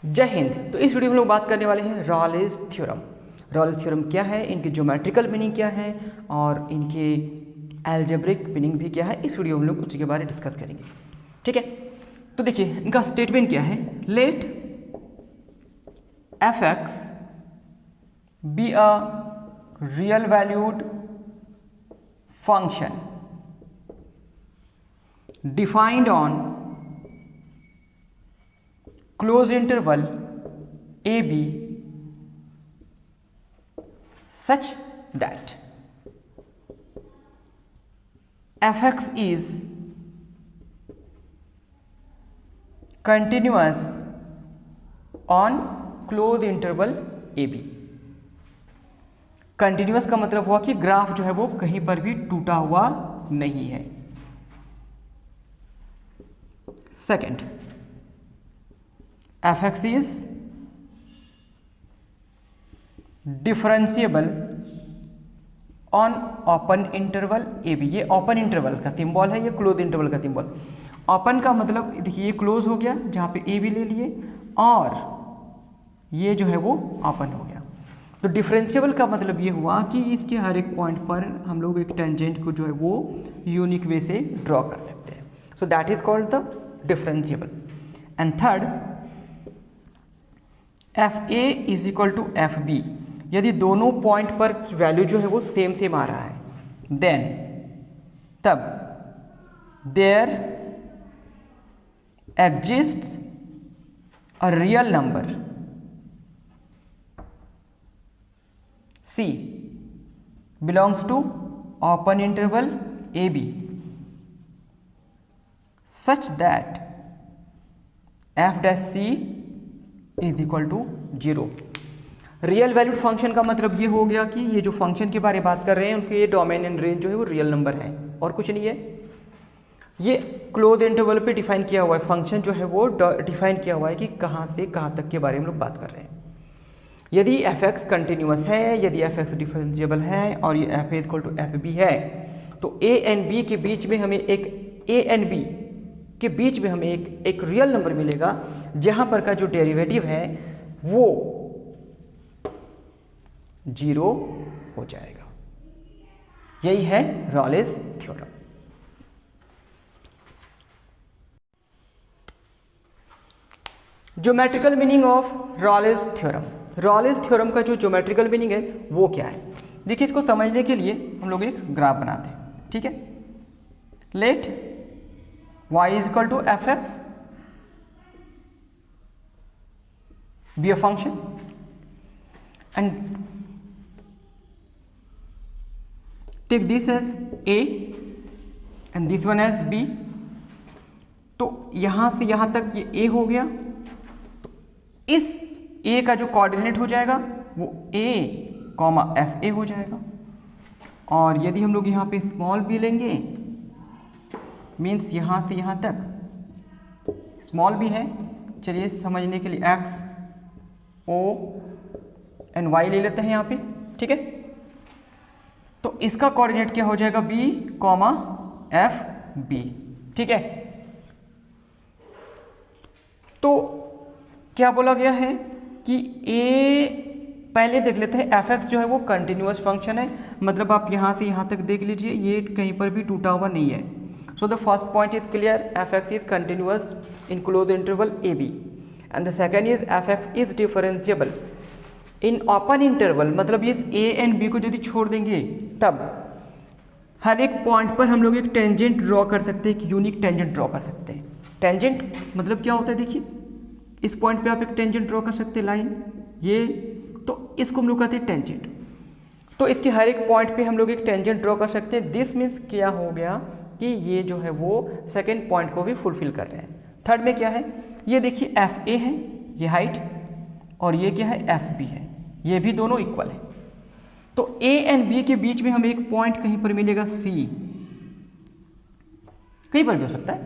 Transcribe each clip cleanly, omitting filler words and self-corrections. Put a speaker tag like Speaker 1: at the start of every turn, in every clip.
Speaker 1: जय हिंद। तो इस वीडियो में हम लोग बात करने वाले हैं रॉलेस थ्योरम। रॉलेस थ्योरम क्या है, इनकी ज्योमेट्रिकल मीनिंग क्या है और इनके एल्जेब्रिक मीनिंग भी क्या है, इस वीडियो में हम लोग उसी के बारे में डिस्कस करेंगे। ठीक है, तो देखिए इनका स्टेटमेंट क्या है। Let f x be a real valued function defined on closed interval AB such that fx is continuous on closed interval AB। Continuous का मतलब हुआ कि ग्राफ जो है वो कहीं पर भी टूटा हुआ नहीं है। Second, fx is differentiable on open interval a b. ये ओपन इंटरवल का सिंबल है, ये क्लोज इंटरवल का सिंबल। ओपन का मतलब देखिए ये क्लोज हो गया जहाँ पे ए बी ले लिए और ये जो है वो ओपन हो गया। तो डिफरेंशिएबल का मतलब ये हुआ कि इसके हर एक पॉइंट पर हम लोग एक टेंजेंट को जो है वो यूनिक वे से ड्रॉ कर सकते हैं। So that is called the differentiable. And third, f a is equal to f b. यदि दोनों पॉइंट पर वैल्यू जो है वो सेम सेम आ रहा है देन तब there exists a real number c belongs to open interval a b such that f dash C is equal to 0। Real valued function का मतलब ये हो गया कि ये जो फंक्शन के बारे में बात कर रहे हैं उनके ये डोमेन एंड रेंज जो है वो रियल नंबर है और कुछ नहीं है। ये क्लोज इंटरवल पे डिफाइन किया हुआ है, फंक्शन जो है वो डिफाइन किया हुआ है कि कहाँ से कहाँ तक के बारे में हम लोग बात कर रहे हैं। यदि एफ एक्स कंटिन्यूअस है, यदि एफ एक्स डिफरेंशिएबल है और ये f a equal to f b है तो ए एंड बी के बीच में हमें एक रियल नंबर मिलेगा जहां पर का जो डेरिवेटिव है वो 0 हो जाएगा। यही है Rolle's theorem. Geometrical meaning of Rolle's theorem. Rolle's theorem का जो ज्योमेट्रिकल मीनिंग है वो क्या है, देखिए इसको समझने के लिए हम लोग एक ग्राफ बनाते हैं। ठीक है, late y is equal to fx be a function and take this as a and this one as b। तो यहां से यहां तक ये a हो गया, तो इस a का जो कोऑर्डिनेट हो जाएगा वो a कॉमा एफ ए हो जाएगा। और यदि हम लोग यहाँ पे स्मॉल b लेंगे मीन्स यहाँ से यहाँ तक स्मॉल भी है। चलिए समझने के लिए एक्स ओ एंड वाई ले लेते हैं यहाँ पे। ठीक है, तो इसका कोऑर्डिनेट क्या हो जाएगा बी कॉमा एफ बी। ठीक है, तो क्या बोला गया है कि ए पहले देख लेते हैं। एफ एक्स जो है वो कंटिन्यूअस फंक्शन है, मतलब आप यहाँ से यहाँ तक देख लीजिए ये कहीं पर भी टूटा हुआ नहीं है। So the first point is clear, fx is continuous in closed interval AB and the second is fx is differentiable in open interval। मतलब इस a and b को यदि छोड़ देंगे तब हर एक पॉइंट पर हम लोग एक टेंजेंट ड्रॉ कर सकते हैं, एक यूनिक टेंजेंट ड्रॉ कर सकते हैं। टेंजेंट मतलब क्या होता है, देखिए इस पॉइंट पे आप एक टेंजेंट ड्रॉ कर सकते हैं लाइन ये, तो इसको हम लोग कहते हैं टेंजेंट। तो इसके हर एक पॉइंट पे हम लोग एक टेंजेंट ड्रॉ कर सकते हैं। दिस मीन्स क्या हो गया कि ये जो है वो सेकेंड पॉइंट को भी फुलफिल कर रहे हैं। थर्ड में क्या है, ये देखिए एफ ए है ये हाइट और ये क्या है एफ बी है, ये भी दोनों इक्वल है। तो ए एंड बी के बीच में हमें एक पॉइंट कहीं पर मिलेगा सी, कहीं पर भी हो सकता है।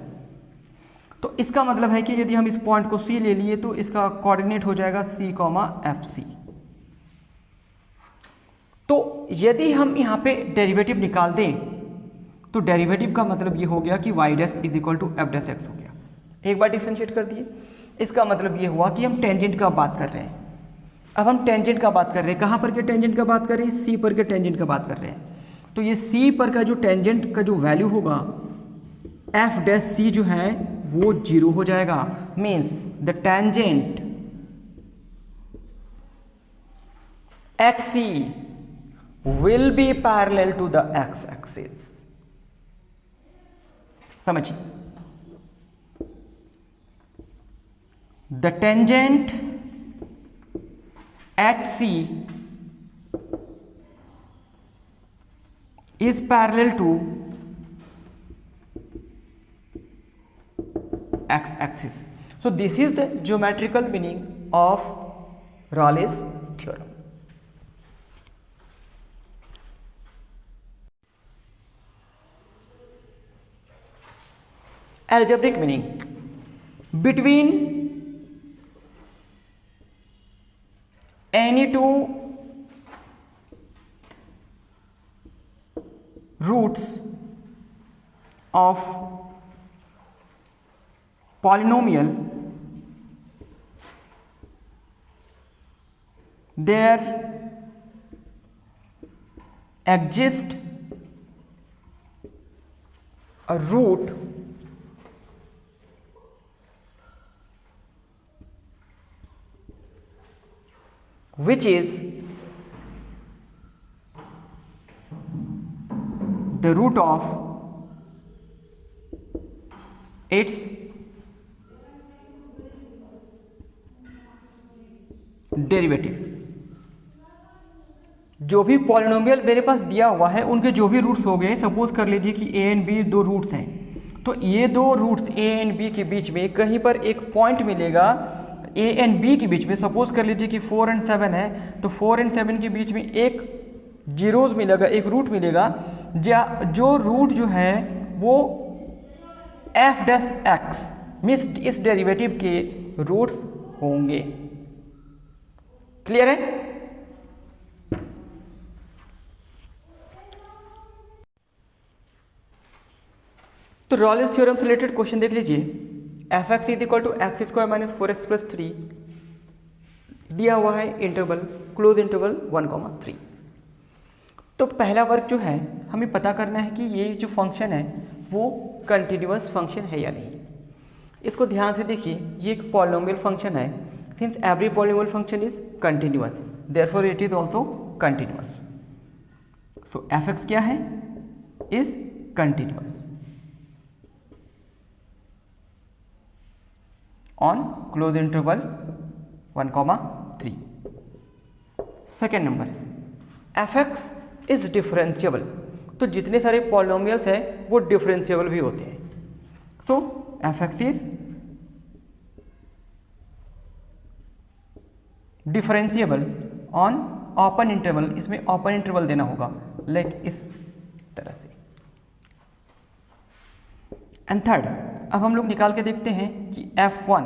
Speaker 1: तो इसका मतलब है कि यदि हम इस पॉइंट को सी ले लिए तो इसका कोऑर्डिनेट हो जाएगा सी कॉमा एफ सी। तो यदि हम यहाँ पे डेरिवेटिव निकाल दें तो डेरिवेटिव का मतलब ये हो गया कि y dash is equal to f dash x हो गया। एक बार डिफरेंशिएट कर दिए इसका मतलब ये हुआ कि हम टेंजेंट का बात कर रहे हैं। अब हम टेंजेंट का बात कर रहे हैं, कहाँ पर के टेंजेंट का बात कर रहे हैं, सी पर के टेंजेंट का बात कर रहे हैं। तो ये सी पर का जो टेंजेंट का जो वैल्यू होगा एफ डैश सी जो है वो 0 हो जाएगा। Means the tangent at C will be parallel to the X axis. समझिए, the tangent at C is parallel to x-axis. So this is the geometrical meaning of Raleigh's theorem. Algebraic meaning: between any two roots of polynomial there exists a root which is the root of its derivative. जो भी polynomial मेरे पास दिया हुआ है उनके जो भी roots हो गए, सपोज कर लीजिए कि ए एंड बी दो रूट्स हैं, तो ये दो रूट्स ए एंड बी के बीच में कहीं पर एक पॉइंट मिलेगा ए एंड बी के बीच में। सपोज कर लीजिए कि 4 एंड 7 है, तो 4 एंड 7 के बीच में एक जीरोज मिलेगा, एक रूट मिलेगा, जो रूट जो है वो एफ डैश एक्स मीन्स इस डेरिवेटिव के रूट्स होंगे। क्लियर है? तो रॉलेस थ्योरम से रिलेटेड क्वेश्चन देख लीजिए। F x is equal to x square minus 4x plus 3 दिया हुआ है इंटरवल क्लोज इंटरवल 1,3। तो पहला वर्क जो है हमें पता करना है कि ये जो फंक्शन है वो कंटिन्यूअस फंक्शन है या नहीं। इसको ध्यान से देखिए, ये एक पॉलिनोमियल फंक्शन है। Since every polynomial function is continuous, therefore it is also continuous. So F x क्या है? Is continuous on close interval 1,3। Second number, F x is differentiable. तो जितने सारे पॉलिनोमियल्स हैं वो डिफरेंशिएबल भी होते हैं। So F x is differentiable on open interval. इसमें ओपन इंटरवल देना होगा, लाइक इस तरह से। एंड थर्ड, अब हम लोग निकाल के देखते हैं कि F1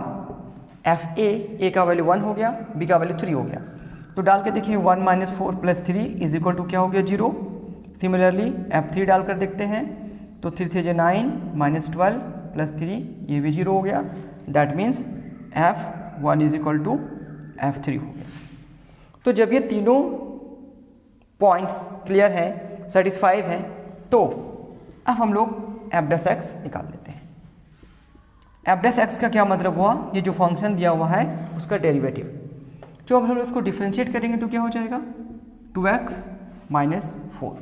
Speaker 1: एफ ए का वैल्यू 1 हो गया, बी का वैल्यू 3 हो गया। तो डाल के देखिए 1 minus 4 plus 3 is equal to क्या हो गया? 0। सिमिलरली F3 डालकर देखते हैं तो 3 3 9 माइनस 12 प्लस 3 ये भी 0 हो गया। That means F1 is equal to F3 हो गया। तो जब ये तीनों पॉइंट्स क्लियर हैं, सेटिस्फाइड हैं, तो अब हम लोग एफ डैश एक्स निकाल लेते हैं। एफ डैश एक्स का क्या मतलब हुआ? ये जो फंक्शन दिया हुआ है उसका डेरिवेटिव। जो अब हम लोग इसको डिफरेंशिएट करेंगे तो क्या हो जाएगा? 2x minus 4।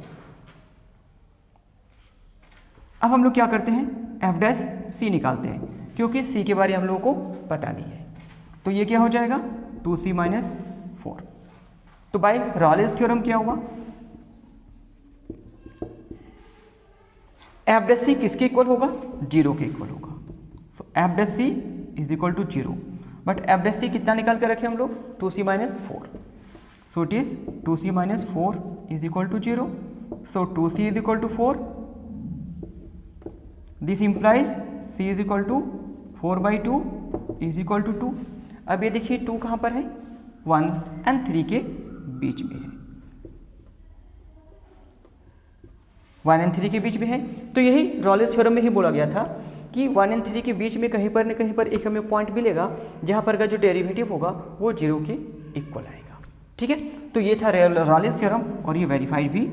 Speaker 1: अब हम लोग क्या करते हैं? एफ डैश सी निकालते हैं, क्योंकि सी के बारे में हम लोगों को पता नहीं है। तो ये क्या हो जाएगा? 2c minus 4। तो बाय रॉलेस थ्योरम क्या हुआ? एफ डैश सी किसके इक्वल होगा? 0 के इक्वल होगा। तो F dash C is equal to 0। But F dash C कितना निकाल कर रखे हम लोग? 2c minus 4। So it is 2c minus 4 is equal to 0। So 2c is equal to 4। This implies c is equal to 4/2 is equal to 2। अब ये देखिए 2 कहाँ पर है? 1 एंड 3 के बीच में है। 1 एंड 3 के बीच में है। तो यही रॉलेस थ्योरम में ही बोला गया था कि 1 और 3 के बीच में कहीं पर न कहीं पर एक हमें पॉइंट मिलेगा जहाँ पर का जो डेरिवेटिव होगा वो 0 के इक्वल आएगा। ठीक है, तो ये था रॉलिन्स थ्योरम और ये वेरीफाइड भी